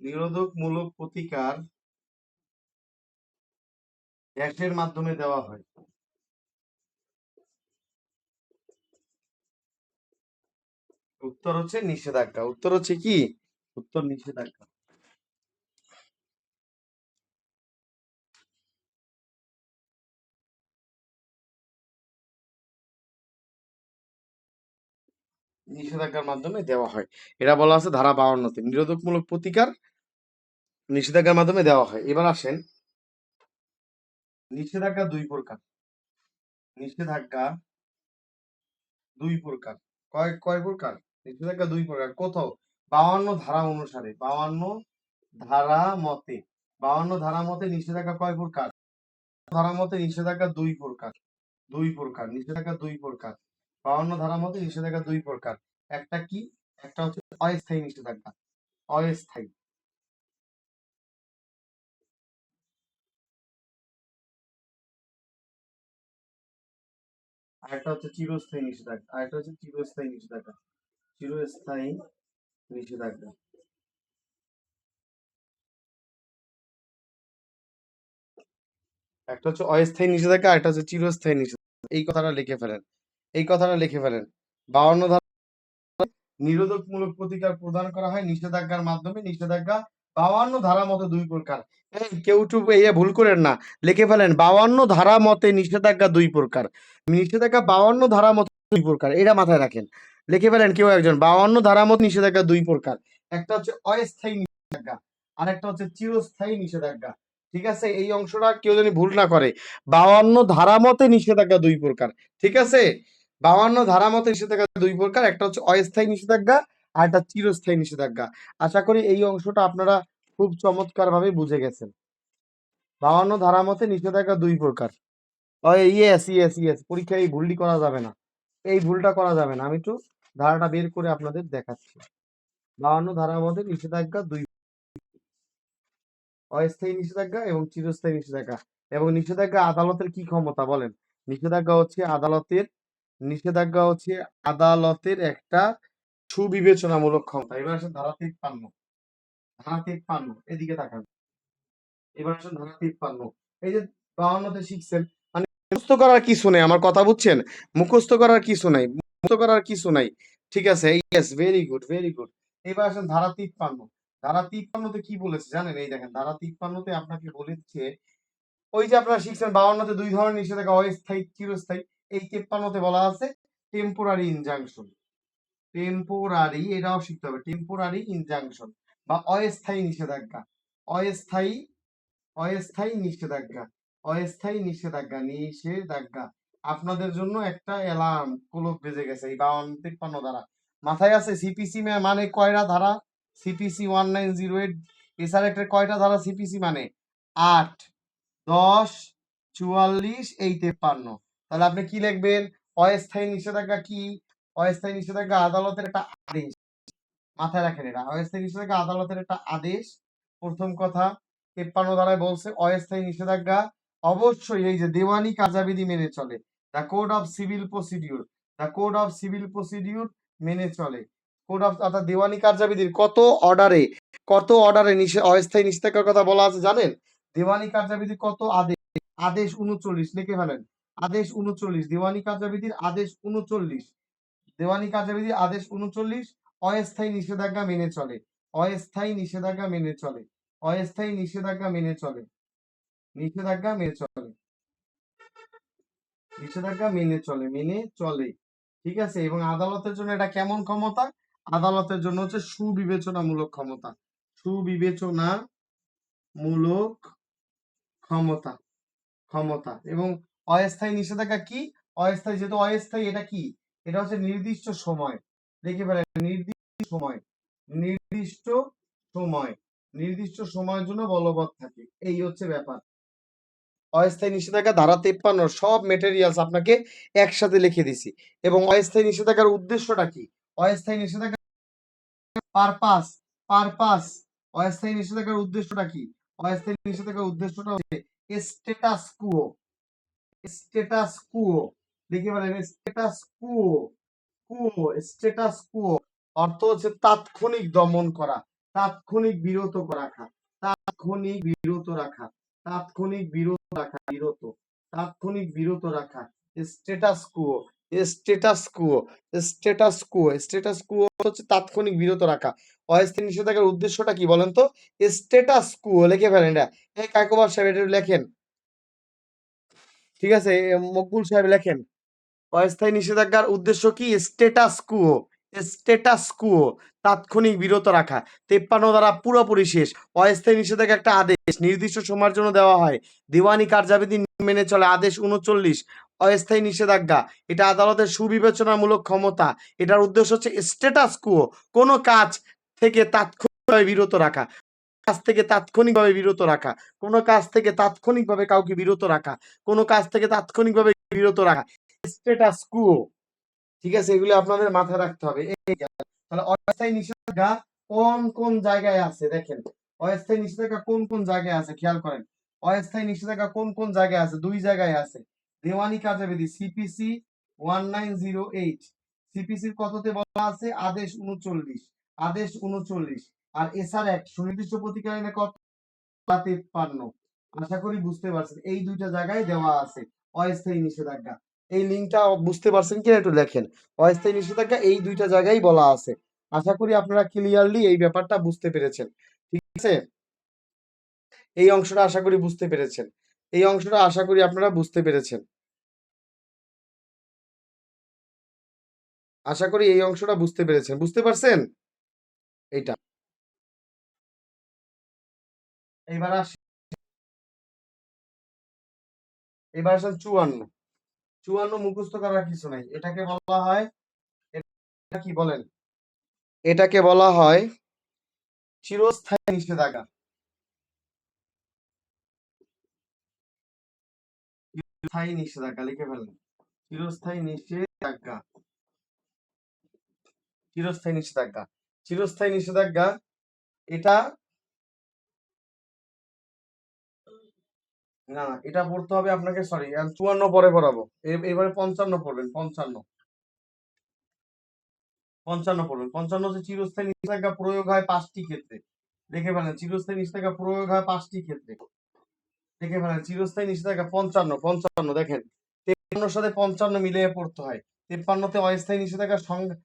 নিরোধকমূলক প্রতিকার গ্যাসের মাধ্যমে দেওয়া হয়। উত্তর হচ্ছে নিষেধাজ্ঞা। উত্তর হচ্ছে কি? উত্তর নিষেধাজ্ঞা। নিষেধাজ্ঞার মাধ্যমে দেওয়া হয়। এটা বলা আছে ধারা 52-তে, নিরোধকমূলক প্রতিকার নিষেধাজ্ঞার মাধ্যমে দেওয়া হয়। এবার আসেন, নিষেধাজ্ঞা দুই প্রকার। নিষেধাজ্ঞা দুই প্রকার। কয় প্রকার? নিষেধাজ্ঞা 2 প্রকার। কোথাও 52 ধারা অনুসারে 52 ধারা মতে 52 ধারা মতে নিষেধাজ্ঞা কয় প্রকার? ধারা মতে নিষেধাজ্ঞা 2 প্রকার। 2 প্রকার। নিষেধাজ্ঞা 2 প্রকার। 52 ধারা মতে নিষেধাজ্ঞা 2 প্রকার। একটা কি? একটা হচ্ছে অস্থায়ী নিষেধাজ্ঞা। অস্থায়ী। আরেকটা হচ্ছে চিরস্থায়ী নিষেধাজ্ঞা। আরেকটা হচ্ছে চিরস্থায়ী নিষেধাজ্ঞা। চিরস্থায়ী নিষেধাজ্ঞা। একটা হচ্ছে অস্থায়ী নিষেধাজ্ঞা, আরেকটা হচ্ছে চিরস্থায়ী নিষেধাজ্ঞা। এই কথাটা লিখে ফেলেন। এই কথাটা লিখে ফেলেন। 52 ধারা নিরোধকমূলক প্রতিকার প্রদান করা হয় নিষেধাজ্ঞার মাধ্যমে। নিষেধাজ্ঞা 52 ধারা মতে 2 প্রকার। এই কেউ ভুল করেন না। লিখে ফেলেন 52 ধারা মতে নিষেধাজ্ঞা 2 প্রকার। নিষেধাজ্ঞা 52 ধারা মতে 2 প্রকার। এটা মাথায় রাখেন। লিখে ফেলেন কেউ একজন 52 ধারা মতে নিষেধাজ্ঞা 2 প্রকার। একটা হচ্ছে অস্থায়ী নিষেধাজ্ঞা, আর একটা হচ্ছে চিরস্থায়ী নিষেধাজ্ঞা। ঠিক আছে, এই অংশটা কেউ যেন ভুল না করে। 52 ধারা মতে নিষেধাজ্ঞা 2 প্রকার। ঠিক আছে, 52 ধারা মতে নিষেধাজ্ঞা 2 প্রকার। একটা হচ্ছে অস্থায়ী নিষেধাজ্ঞা, আর একটা চিরস্থায়ী নিষেধাজ্ঞা। আশা করি এই অংশটা আপনারা খুব চমৎকার ভাবে বুঝে গেছেন। 52 ধারা মতে নিষেধাজ্ঞা 2 প্রকার। ইয়েস ইয়েস ইয়েস, পরীক্ষায় এই ভুলটি করা যাবে না। এই ভুলটা করা যাবে না। আমি একটু ধারাটা বের করে আপনাদের দেখাচ্ছি। 52 ধারার মধ্যে নিষেধাজ্ঞা 2, অস্থায়ী নিষেধাজ্ঞা এবং চিরস্থায়ী নিষেধাজ্ঞা। এবং নিষেধাজ্ঞা আদালতের কি ক্ষমতা বলেন? নিষেধাজ্ঞা হচ্ছে আদালতের একটা সুবিবেচনামূলক ক্ষমতা। এবার আসেন ধারা 53। ধারা 53, এদিকে তাকান। এবার আসেন ধারা 53। এই যে 52তে শিখছেন, মানে মুখস্থ করার কিছু নেই। আমার কথা বুঝছেন? মুখস্থ করার কিছু নাই। মুখস্থ করার কিছু নাই। ঠিক আছে, yes, very good, very good. এবার আসেন ধারা 53। ধারা 53তে কি বলেছে জানেন? এই দেখেন, ধারা 53তে আপনাকে বলেছে, ওই যে আপনারা শিখছেন 52তে 2 ধরনের নিষেধাজ্ঞা, অস্থায়ী, চিরস্থায়ী। এই 53তে বলা আছে টেম্পোরারি ইনজাংশন। টেম্পোরারি, এটাও শিখতে হবে। টেম্পোরারি ইনজাংশন বা অস্থায়ী নিষেধাজ্ঞা। অস্থায়ী অস্থায়ী নিষেধাজ্ঞা। অস্থায়ী নিষেধাজ্ঞা। নিষেধাজ্ঞা। আপনাদের জন্য একটা অ্যালার্ম ক্লক বেজে গেছে এই 52-53 ধারা। মাথায় আছে সিপিসি মানে কয়টা ধারা? সিপিসি 1908 এছাড়া একটা কয়টা ধারা সিপিসি মানে? 8, 10, 44, এই 53। তাহলে আপনি কি লিখবেন? অস্থায়ী নিষেধাজ্ঞা কি? অস্থায়ী নিষেধাজ্ঞা আদালতের একটা আদেশ। মাথায় রাখেন, এটা অস্থায়ী নিষেধাজ্ঞা আদালতের একটা আদেশ। প্রথম কথা, 53 ধারায় বলছে অস্থায়ী নিষেধাজ্ঞা অবশ্যই এই যে দেওয়ানি কার্যাবিধি মেনে চলে। The code of civil procedure, the code of civil procedure মেনে চলে। কোড অফ, অর্থাৎ দেওয়ানি কার্যাবিধির কত অর্ডারে অস্থায়ী নিষেধাজ্ঞার কথা বলা আছে জানেন? দেওয়ানি কার্যাবিধি কত আদেশ? আদেশ 39, লিখে ফেলেন। আদেশ 39, দেওয়ানি কার্যাবিধির আদেশ 39। দেওয়ানি কার্যাবিধি আদেশ 39 অস্থায়ী নিষেধাজ্ঞা মেনে চলে। অস্থায়ী নিষেধাজ্ঞা মেনে চলে। অস্থায়ী নিষেধাজ্ঞা মেনে চলে। নিষেধাজ্ঞা মেনে চলে। নিষেধাজ্ঞা মেনে চলে। মেনে চলে। ঠিক আছে, এবং আদালতের জন্য এটা কেমন ক্ষমতা? আদালতের জন্য হচ্ছে সুবিবেচনামূলক ক্ষমতা। সুবিবেচনামূলক ক্ষমতা। ক্ষমতা। এবং অস্থায়ী নিষেধাজ্ঞা কি? অস্থায়ী, যেহেতু অস্থায়ী, এটা কি? এটা হচ্ছে নির্দিষ্ট সময়। দেখে ফেলেন, নির্দিষ্ট সময়, নির্দিষ্ট সময়, নির্দিষ্ট সময়ের জন্য বলবৎ থাকে। এই হচ্ছে ব্যাপার। অস্থায়ী নিষেধাজ্ঞা ধারা 53 সব মেটেরিয়ালস আপনাকে একসাথে লিখে দিছি। এবং অস্থায়ী নিষেধাজ্ঞার উদ্দেশ্যটা কি? অস্থায়ী নিষেধাজ্ঞা পারপাস, পারপাস। অস্থায়ী নিষেধাজ্ঞার উদ্দেশ্যটা কি? অস্থায়ী নিষেধাজ্ঞার উদ্দেশ্যটা হচ্ছে স্ট্যাটাস কুও। স্ট্যাটাস কুও, লিখে বলেন status quo. Quo, status quo অর্থ হচ্ছে তাৎক্ষণিক দমন করা, তাৎক্ষণিক বিরত রাখা, তাৎক্ষণিক বিরত রাখা, তাৎক্ষণিক বিরত রাখা, বিরত, তাৎক্ষণিক বিরত রাখা। Status quo, status quo, status quo, status quo হচ্ছে তাৎক্ষণিক বিরত রাখা। অস্থায়ী নিষেধাজ্ঞার উদ্দেশ্যটা কি বলেন তো? স্ট্যাটাস কুও, লিখে ফেলেন এটা। এই কায়কোবাদ সাহেব এটা লেখেন। ঠিক আছে, মকবুল সাহেব লেখেন। অস্থায়ী নিষেধাজ্ঞার উদ্দেশ্য কি? Status quo. স্ট্যাটাস কুও, তাৎক্ষণিক বিরত রাখা। 53 দ্বারা পুরোপুরি শেষ। অস্থায়ী নিষেধাজ্ঞা একটা আদেশ নির্দিষ্ট সময়ের জন্য দেওয়া হয়। দিওয়ানি কার্যাবিধি মেনে চলে। আদেশ 39 অস্থায়ী নিষেধাজ্ঞা, এটা আদালতের সুবিবেচনামূলক ক্ষমতা। এটার উদ্দেশ্য হচ্ছে স্ট্যাটাস কুও, কোনো কাজ থেকে তাৎক্ষণিকভাবে বিরত রাখা, কাজ থেকে তাৎক্ষণিকভাবে বিরত রাখা, কোনো কাজ থেকে তাৎক্ষণিকভাবে কাউকে বিরত রাখা, কোনো কাজ থেকে তাৎক্ষণিকভাবে বিরত রাখা, স্ট্যাটাস কুও। ঠিক আছে, এগুলো আপনাদের মাথায় রাখতে হবে। তাহলে অস্থায়ী নিষেধাজ্ঞা কোন কোন জায়গায় আছে দেখেন, অস্থায়ী নিষেধাজ্ঞা কোন কোন জায়গায় আছে খেয়াল করেন। অস্থায়ী নিষেধাজ্ঞা কোন কোন জায়গায় আছে? দুই জায়গায় আছে। দেওয়ানি কার্যবিধি সিপিসি 1908, সিপিসির কততে বলা আছে? আদেশ 39, আদেশ 39। আর এসআর অ্যাক্ট সুনির্দিষ্ট প্রতিকার আইনে কত? 53। আশা করি বুঝতে পারছেন, এই দুইটা জায়গায় দেওয়া আছে অস্থায়ী নিষেধাজ্ঞা। এই লিঙ্কটা বুঝতে পারছেন কিনা একটু লেখেন। অস্থায়ী নিষেধাজ্ঞা এই দুইটা জায়গায় বলা আছে। আশা করি আপনারা ক্লিয়ারলি এই ব্যাপারটা বুঝতে পেরেছেন। ঠিক আছে, এই অংশটা আশা করি বুঝতে পেরেছেন। এই অংশটা আশা করি আপনারা বুঝতে পেরেছেন। আশা করি এই অংশটা বুঝতে পেরেছেন। বুঝতে পারছেন এইটা? এবার আসি, এবার আসেন 54। 54 মুখস্থ করার কিছু নাই। এটাকে বলা হয়, এটা কি বলেন? এটাকে বলা হয় চিরস্থায়ী নিষেধাজ্ঞা। স্থায়ী নিষেধাজ্ঞা লিখে ফেলেন। চিরস্থায়ী নিষেধাজ্ঞা, চিরস্থায়ী নিষেধাজ্ঞা, চিরস্থায়ী নিষেধাজ্ঞা। এটা না, না, এটা পড়তে হবে আপনাকে, সরি 54 পরে পড়াবো। এবারে 55 পড়বেন, 55, 55 পড়বেন। 55 হচ্ছে চিরস্থায়ী নিষেধাজ্ঞা প্রয়োগ হয় 5টি ক্ষেত্রে। দেখে ফেলেন, চিরস্থায়ী নিষেধাজ্ঞা প্রয়োগ হয় 5টি ক্ষেত্রে। দেখে ফেলেন, চিরস্থায়ী নিষেধাজ্ঞা 55, 55 দেখেন, 53 সাথে 55 মিলিয়ে পড়তে হয়। 53তে অস্থায়ী নিষেধাজ্ঞার সংজ্ঞা,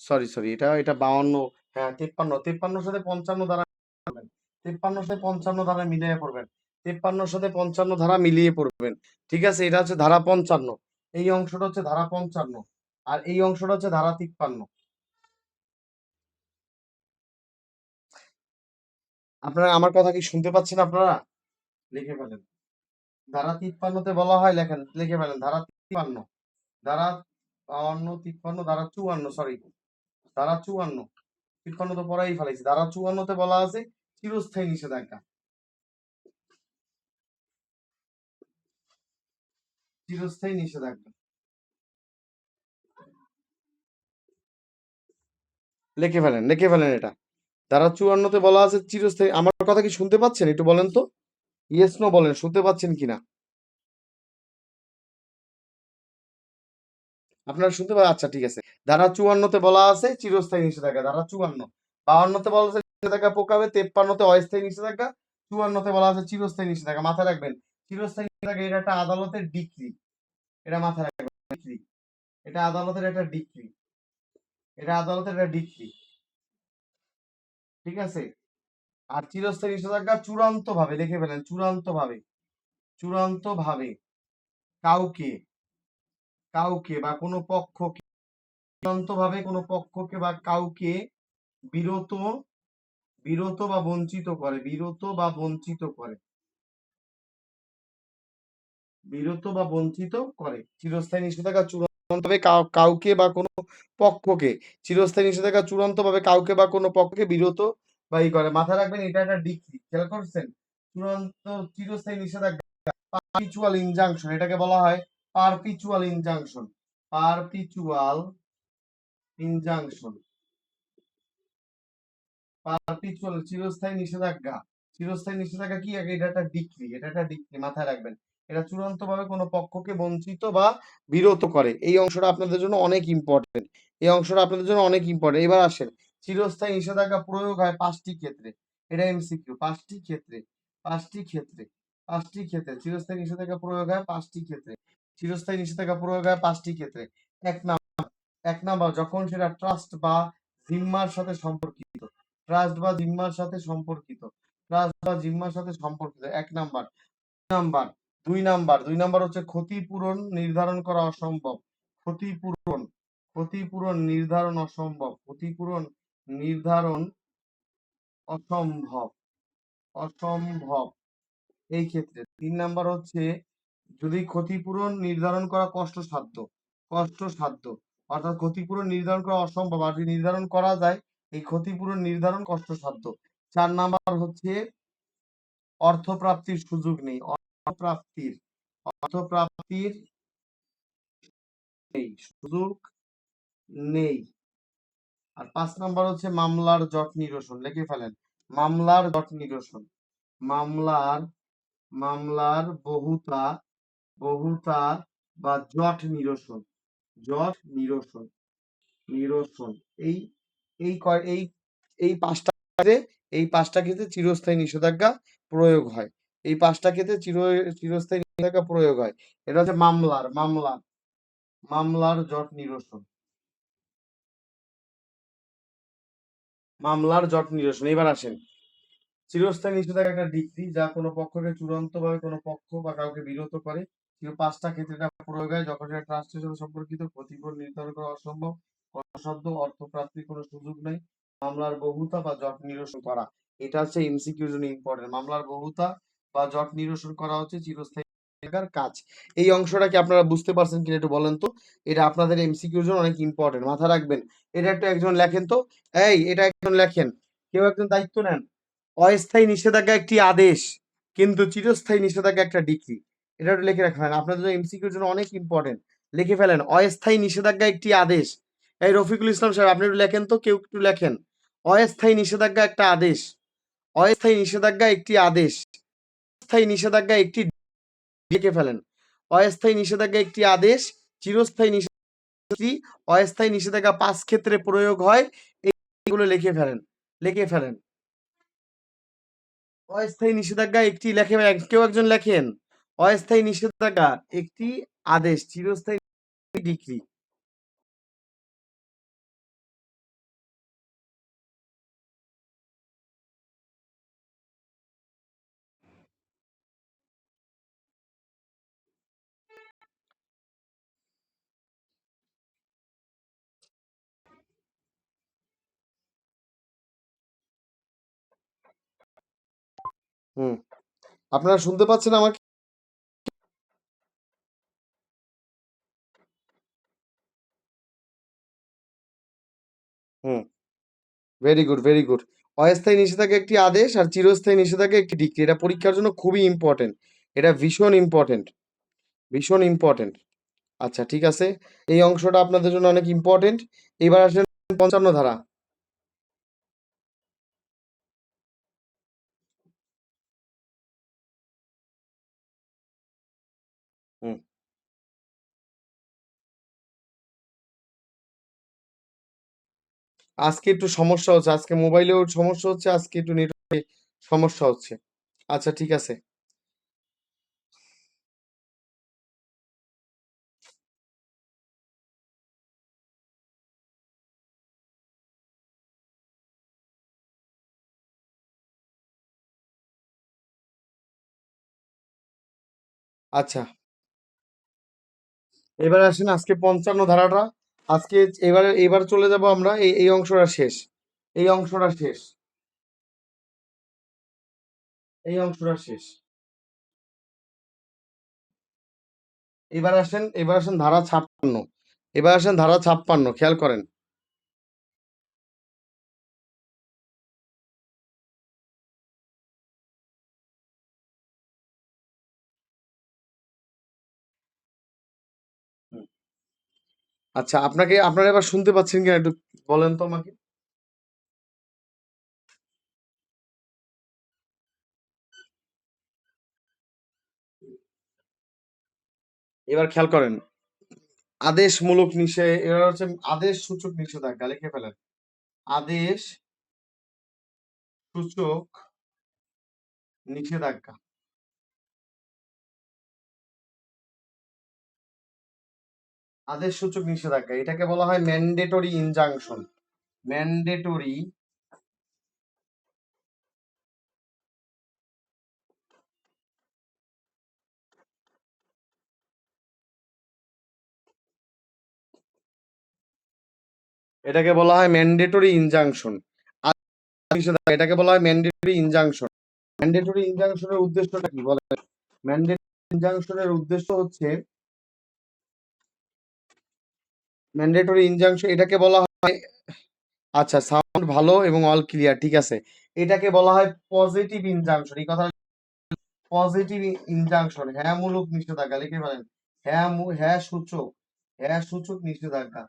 সরি সরি, এটা এটা 52, হ্যাঁ 53, 53 সাথে 55 দ্বারা, 53 সাথে 55 ধারা মিলিয়ে পড়বেন। 53 সাথে 55 ধারা মিলিয়ে পড়বেন। ঠিক আছে, এটা হচ্ছে ধারা 55, এই অংশটা হচ্ছে ধারা 55, আর এই অংশটা হচ্ছে ধারা 53। আপনারা আমার কথা কি শুনতে পাচ্ছেন আপনারা? লিখে ফেলেন। ধারা 53তে বলা হয়, লেখেন, লিখে ফেলেন ধারা 53, ধারা 52, 53, ধারা 54, সরি ধারা 54, 53 তো পড়াই ফেলাইছি। ধারা 54তে বলা আছে চিরস্থায়ী নিষেধাজ্ঞা, চিরস্থায়ী নিষেধাজ্ঞা লিখে ফেলেন, লিখে ফেলেন এটা। ধারা 54তে বলা আছে চিরস্থায়ী। আমার কথা কি শুনতে পাচ্ছেন? একটু বলেন তো, ইয়েস নো বলেন, শুনতে পাচ্ছেন কিনা? আপনারা শুনতে পাচ্ছেন? আচ্ছা ঠিক আছে। ধারা 54তে বলা আছে চিরস্থায়ী নিষেধাজ্ঞা, ধারা 54। 52তে বলা আছে নিষেধাজ্ঞা পোকাবে, 53তে অস্থায়ী নিষেধাজ্ঞা, 54তে বলা আছে চিরস্থায়ী নিষেধাজ্ঞা। মাথায় রাখবেন, চিরস্থায়ী নিষেধাজ্ঞা এটা একটা আদালতের ডিক্রি, এটা মাথায় রাখবেন, ডিক্রি, এটা আদালতের একটা ডিক্রি, এটা আদালতের একটা ডিক্রি। ঠিক আছে, আর চিরস্থায়ী নিষেধাজ্ঞা চূড়ান্ত ভাবে, লিখে ফেলেন, চূড়ান্ত ভাবে, চূড়ান্ত ভাবে কাউকে, কাউকে বা কোনো পক্ষকে, চূড়ান্ত ভাবে কোনো পক্ষকে বা কাউকে বিরত, বিরত বা বঞ্চিত করে, বিরত বা বঞ্চিত করে, বিরত বা বঞ্চিত করে। চিরস্থায়ী নিষেধাজ্ঞা চূড়ান্তভাবে কাউকে বা কোনো পক্ষকে, চিরস্থায়ী নিষেধাজ্ঞা চূড়ান্তভাবে কাউকে বা কোনো পক্ষকে বিরত বা ই করে। মাথায় রাখবেন, এটা একটা ডিক্রি, খেয়াল করছেন? চূড়ান্ত চিরস্থায়ী নিষেধাজ্ঞা, পারপিচুয়াল ইনজাংশন, এটাকে বলা হয় perpetual injunction, perpetual injunction, perpetual চিরস্থায়ী নিষেধাজ্ঞা। চিরস্থায়ী নিষেধাজ্ঞা কি? এটা একটা ডিক্রি, এটা একটা ডিক্রি, মাথায় রাখবেন। এটা চূড়ান্তভাবে কোনো পক্ষকে বঞ্চিত বা বিরত করে। এই অংশটা আপনাদের জন্য অনেক ইম্পর্টেন্ট, এই অংশটা আপনাদের জন্য অনেক ইম্পর্টেন্ট। এবার আসেন, চিরস্থায়ী নিষেধাজ্ঞা প্রয়োগ হয় 5টি ক্ষেত্রে। এটা এমসিকিউ, 5টি ক্ষেত্রে, 5টি ক্ষেত্রে, 5টি ক্ষেত্রে চিরস্থায়ী নিষেধাজ্ঞা প্রয়োগ হয় 5টি ক্ষেত্রে। চিরস্থায়ী নিষেধাজ্ঞা প্রয়োগ হয় 5টি ক্ষেত্রে। এক নাম্বার যখন সেটা ট্রাস্ট বা জিম্মার সাথে সম্পর্কিত, ট্রাস্ট বা জিম্মার সাথে সম্পর্কিত, ট্রাস্ট বা জিম্মার সাথে সম্পর্কিত, 1 নাম্বার। নাম্বার 2 নাম্বার, 2 নাম্বার হচ্ছে ক্ষতিপূরণ নির্ধারণ করা অসম্ভব, ক্ষতিপূরণ, ক্ষতিপূরণ নির্ধারণ অসম্ভব, ক্ষতিপূরণ নির্ধারণ অসম্ভব, অসম্ভব এই ক্ষেত্রে। 3 নাম্বার হচ্ছে যদি ক্ষতিপূরণ নির্ধারণ করা কষ্টসাধ্য, কষ্টসাধ্য অর্থাৎ ক্ষতিপূরণ নির্ধারণ করা অসম্ভব আর যদি নির্ধারণ করা যায় এই ক্ষতিপূরণ নির্ধারণ কষ্টসাধ্য। 4 নাম্বার হচ্ছে অর্থপ্রাপ্তির সুযোগ নেই, অর্থপ্রাপ্তির, অর্থপ্রাপ্তির নেই, সুযোগ নেই। আর 5 নাম্বার হচ্ছে মামলার জট নিরসন, লিখে ফেলেন মামলার জট নিরসন, মামলার, মামলার বহুতা, বহুতা বা জট নিরসন, জট নিরসন, নিরসন এই এই এই এই 5টা ক্ষেত্রে, এই 5টা ক্ষেত্রে চিরস্থায়ী নিষেধাজ্ঞা প্রয়োগ হয়। এই 5টা ক্ষেত্রে চিরস্থায়ী নিষেধাজ্ঞা প্রয়োগ হয়। এটা হচ্ছে মামলার, মামলা, মামলার জট নিরসন, মামলার জট নিরসন। এবার আসেন চিরস্থায়ী নিষেধাজ্ঞা একটা ডিক্রি যা কোনো পক্ষকে চূড়ান্তভাবে কোনো পক্ষ বা কাউকে বিরত করে। 5টা ক্ষেত্রে এটা প্রয়োগ হয় যখন এটা ট্রাস্টের সাথে সম্পর্কিত, ক্ষতিপূরণ নির্ধারণ করা অসম্ভব, কষ্টসাধ্য, অর্থপ্রাপ্তির কোনো সুযোগ নেই, মামলার বহুতা বা জট নিরসন করা। এটা হচ্ছে এমসিকিউর জন্য ইম্পর্টেন্ট। মামলার বহুতা বা জট নিরসন করা হচ্ছে চিরস্থায়ী নিষেধাজ্ঞার কাজ। এই অংশটা কি আপনারা বুঝতে পারছেন কিনা একটু বলেন তো? এটা আপনাদের এমসিকিউর জন্য অনেক ইম্পর্টেন্ট, মাথায় রাখবেন। এটা একটু একজন লেখেন তো, এই এটা একজন লেখেন, কেউ একজন দায়িত্ব নেন। অস্থায়ী নিষেধাজ্ঞা একটি আদেশ কিন্তু চিরস্থায়ী নিষেধাজ্ঞা একটা ডিক্রি। এটা একটু লিখে রাখবেন, আপনাদের এমসিকিউর জন্য অনেক ইম্পর্টেন্ট। লিখে ফেলেন অস্থায়ী নিষেধাজ্ঞা একটি আদেশ। এই রফিকুল ইসলাম সাহেব আপনি একটু লেখেন তো, কেউ একটু লেখেন অস্থায়ী নিষেধাজ্ঞা একটা আদেশ, অস্থায়ী নিষেধাজ্ঞা একটি আদেশ, অস্থায়ী নিষেধাজ্ঞা একটি, লিখে ফেলেন অস্থায়ী নিষেধাজ্ঞা একটি আদেশ, চিরস্থায়ী নিষেধাজ্ঞা, অস্থায়ী নিষেধাজ্ঞা 5 ক্ষেত্রে প্রয়োগ হয়। এইগুলো লিখে ফেলেন, লিখে ফেলেন অস্থায়ী নিষেধাজ্ঞা একটি, লেখে কেউ একজন লেখেন অস্থায়ী নিষেধাজ্ঞা একটি আদেশ, চিরস্থায়ী ডিক্রি। হুম, আপনারা শুনতে পাচ্ছেন আমাকে? হুম, ভেরি গুড, ভেরি গুড। অস্থায়ী নিষেধাজ্ঞা একটি আদেশ আর চিরস্থায়ী নিষেধাজ্ঞা একটি ডিক্রি। এটা পরীক্ষার জন্য খুবই ইম্পর্টেন্ট, এটা ভীষণ ইম্পর্টেন্ট, ভীষণ ইম্পর্টেন্ট। আচ্ছা ঠিক আছে, এই অংশটা আপনাদের জন্য অনেক ইম্পর্টেন্ট। এবার আসেন 55 ধারা। হুম, আজকে একটু সমস্যা হচ্ছে, আজকে মোবাইলেও সমস্যা হচ্ছে, আজকে একটু নেটওয়ার্কে সমস্যা হচ্ছে। আচ্ছা ঠিক আছে, আচ্ছা এবার আসেন আজকে 55 ধারাটা। আজকে এবারে এবার চলে যাব আমরা, এই অংশটা শেষ, এই অংশটা শেষ, এই অংশটা শেষ। এবার আসেন ধারা 56, এবার আসেন ধারা 56, খেয়াল করেন। হুম, আচ্ছা আপনারা এবার শুনতে পাচ্ছেন কিনা একটু বলেন তো আমাকে। এবার খেয়াল করেন আদেশমূলক এবার হচ্ছে আদেশ সূচক নিষেধাজ্ঞা, লিখে ফেলেন আদেশ সূচক নিষেধাজ্ঞা, আদেশ সূচক নিষেধাজ্ঞা এটাকে বলা হয় ম্যান্ডেটরি ইনজাংশন, ম্যান্ডেটরি এটাকে বলা হয় ম্যান্ডেটরি ইনজাংশন। এটাকে বলা হয় ম্যান্ডেটরি ইনজাংশন। ম্যান্ডেটরি ইনজাংশনের উদ্দেশ্যটা কি বলেন? ম্যান্ডেটরি ইনজাংশনের উদ্দেশ্য হচ্ছে, ম্যান্ডেটরি ইনজাংশন এটাকে বলা হয়, আচ্ছা সাউন্ড ভালো এবং অল ক্লিয়ার, ঠিক আছে। এটাকে বলা হয় পজিটিভ ইনজাংশন। এই কথা পজিটিভ ইনজাংশন, হ্যাঁ মূলক নিষেধাজ্ঞা লিখে ফেলেন। হ্যাঁ সূচক, হ্যাঁ সূচক নিষেধাজ্ঞা,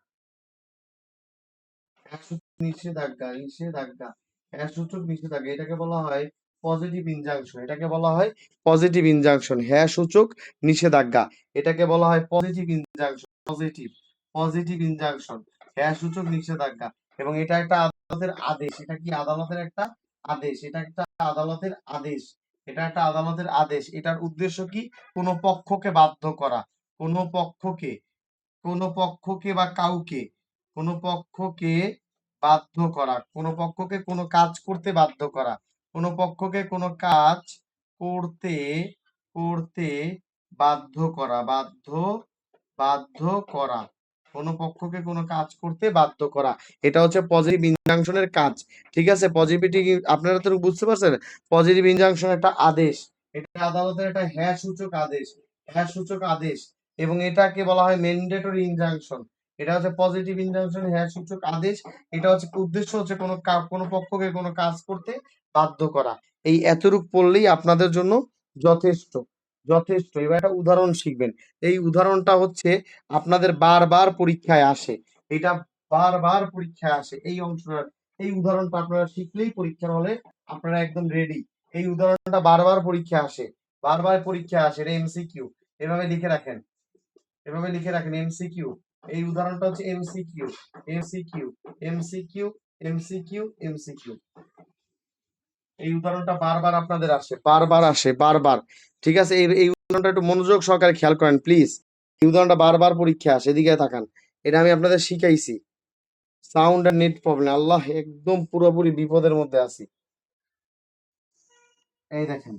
হ্যাঁ সূচক নিষেধাজ্ঞা, নিষেধাজ্ঞা, হ্যাঁ সূচক নিষেধাজ্ঞা, এটাকে বলা হয় পজিটিভ ইনজাংশন। এটাকে বলা হয় পজিটিভ ইনজাংশন, হ্যাঁ সূচক নিষেধাজ্ঞা, এটাকে বলা হয় positive injunction. Positive, positive injunction, হ্যাঁ সূচক নিষেধাজ্ঞা। এবং এটা একটা আদালতের আদেশ। এটা কি আদালতের একটা আদেশ? এটা একটা আদালতের আদেশ। এটা একটা আদালতের আদেশ। এটার উদ্দেশ্য কি? কোনো পক্ষকে বাধ্য করা, কোনো পক্ষকে, কোনো পক্ষকে বা কাউকে, কোনো পক্ষকে বাধ্য করা, কোনো পক্ষকে কোনো কাজ করতে বাধ্য করা, কোনো পক্ষকে কোনো কাজ করতে, করতে বাধ্য করা, বাধ্য, বাধ্য করা, কোনো পক্ষকে কোনো কাজ করতে বাধ্য করা, এটা হচ্ছে পজিটিভ ইনজাংশনের কাজ। ঠিক আছে, পজিটিভ, আপনারা তো বুঝতে পারছেন, পজিটিভ ইনজাংশন একটা আদেশ, এটা আদালতের একটা হ্যাঁ সূচক আদেশ, হ্যাঁ সূচক আদেশ। এবং এটাকে বলা হয় ম্যান্ডেটরি ইনজাংশন। এটা হচ্ছে পজিটিভ ইনজাংশন, হ্যাঁ সূচক আদেশ। এটা হচ্ছে উদ্দেশ্য হচ্ছে কোনো পক্ষকে কোনো কাজ করতে বাধ্য করা। এই এতটুক পড়লেই আপনাদের জন্য যথেষ্ট, যথেষ্ট। এবার একটা উদাহরণ শিখবেন। এই উদাহরণটা হচ্ছে আপনাদের বারবার পরীক্ষায় আসে, এটা বারবার পরীক্ষায় আসে এই অংশটা। এই উদাহরণটা আপনারা শিখলেই পরীক্ষার হলে আপনারা একদম রেডি। এই উদাহরণটা বারবার পরীক্ষায় আসে, বারবার পরীক্ষায় আসে, এটা এমসিকিউ। এভাবে লিখে রাখেন, এভাবে লিখে রাখেন এমসিকিউ। এই উদাহরণটা হচ্ছে MCQ, MCQ, MCQ, MCQ, MCQ. এই উদাহরণটা বারবার আপনাদের আসে, বারবার আসে, বারবার। ঠিক আছে, এই উদাহরণটা একটু মনোযোগ সহকারে খেয়াল করেন প্লিজ। এই উদাহরণটা বারবার পরীক্ষা আসে, এদিকে তাকান। এটা আমি আপনাদের শিখাইছি। সাউন্ড আর নেট প্রবলেম, আল্লাহ একদম পুরোপুরি বিপদের মধ্যে আছি। এই দেখেন,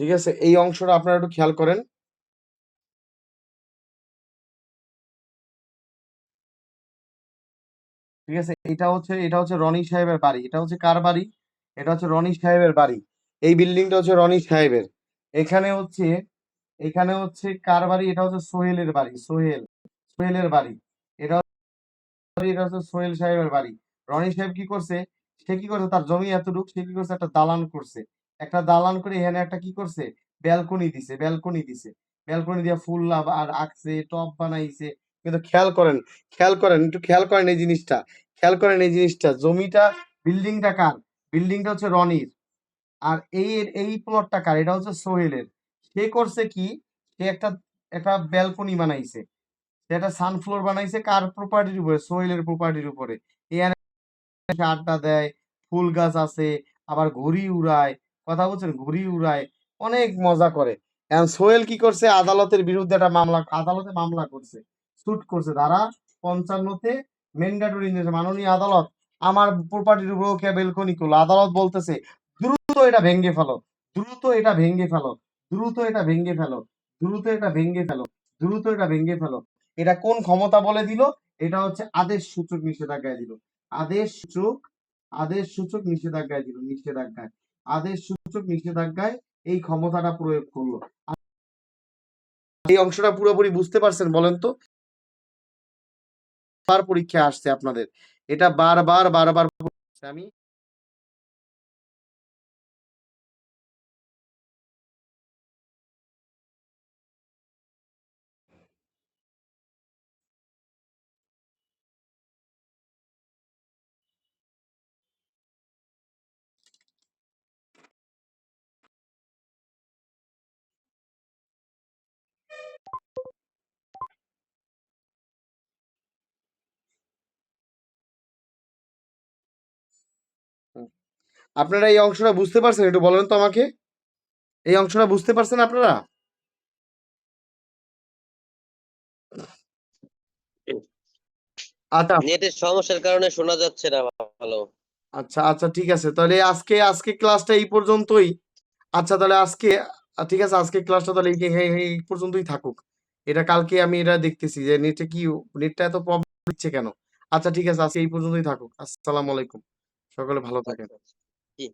ঠিক আছে, এই অংশটা আপনারা একটু খেয়াল করেন। ঠিক আছে, এটা হচ্ছে রনি সাহেবের বাড়ি। এটা হচ্ছে কার বাড়ি? এটা হচ্ছে রনি সাহেবের বাড়ি। এই বিল্ডিংটা হচ্ছে রনি সাহেবের। এখানে হচ্ছে, এখানে হচ্ছে কার বাড়ি? এটা হচ্ছে সোহেলের বাড়ি, সোহেল, সোহেলের বাড়ি। এটা এটা হচ্ছে সোহেল সাহেবের বাড়ি। রনি সাহেব কি করছে? সে কি করছে, তার জমি এতটুকু, সে কি করছে, একটা দালান করছে। একটা দালান করে এখানে একটা কি করছে, ব্যালকনি দিছে, ব্যালকনি দিছে। ব্যালকনি দিয়ে ফুল আর আঁকছে, টব বানাইছে। কিন্তু খেয়াল করেন, খেয়াল করেন, একটু খেয়াল করেন এই জিনিসটা, খেয়াল করেন এই জিনিসটা। জমিটা, বিল্ডিংটা কার? বিল্ডিংটা হচ্ছে রনির। আর এই প্লটটা কার? এটা হচ্ছে সোহেলের। সে করছে কি, সে একটা একটা ব্যালকনি বানাইছে, সেটা সানফ্লোর বানাইছে কার প্রপার্টির উপরে? সোহেলের প্রপার্টির উপরে। এখানে এসে আড্ডা দেয়, ফুল গাছ আছে, আবার ঘুড়ি উড়ায়, কথা বলছেন, ঘুড়ি উড়ায়, অনেক মজা করে। এখন সোহেল কি করছে? আদালতের বিরুদ্ধে একটা মামলা, আদালতে মামলা করছে, শুট করছে ধারা 55-তে ম্যান্ডেটরি, মাননীয় আদালত আমার প্রপার্টির উপর কে বেলকনি করলো। আদালত বলতেছে দ্রুত এটা ভেঙে ফেলো, দ্রুত এটা ভেঙে ফেলো, দ্রুত এটা ভেঙে ফেলো, দ্রুত এটা ভেঙে ফেলো, দ্রুত এটা ভেঙে ফেলো। এটা কোন ক্ষমতা বলে দিল? এটা হচ্ছে আদেশ সূচক নিষেধাজ্ঞায় দিল। আদেশ সূচক, আদেশ সূচক নিষেধাজ্ঞায় দিল, নিষেধাজ্ঞায়, আদেশ সূচক নিষেধাজ্ঞায় এই ক্ষমতাটা প্রয়োগ করলো। এই অংশটা পুরোপুরি বুঝতে পারছেন বলেন তো? বার পরীক্ষা আসছে আপনাদের, এটা বারবার বারবার আমি আপনারা এই অংশটা বুঝতে পারছেন? একটু বলেন তো আমাকে, এই অংশটা বুঝতে পারছেন আপনারা? আচ্ছা, নেটের সমস্যার কারণে শোনা যাচ্ছে না ভালো। আচ্ছা, আচ্ছা, ঠিক আছে, তাহলে আজকে আজকে ক্লাসটা এই পর্যন্তই। আচ্ছা তাহলে আজকে ঠিক আছে, আজকে ক্লাসটা তাহলে এই পর্যন্তই থাকুক। এটা কালকে আমি এটা দেখতেছি যে নেটটা এত প্রবলেম দিচ্ছে কেন। আচ্ছা ঠিক আছে, আজকে এই পর্যন্তই থাকুক। আসসালামু আলাইকুম। সকলে ভালো থাকেন। আচ্ছা, আচ্ছা। জি।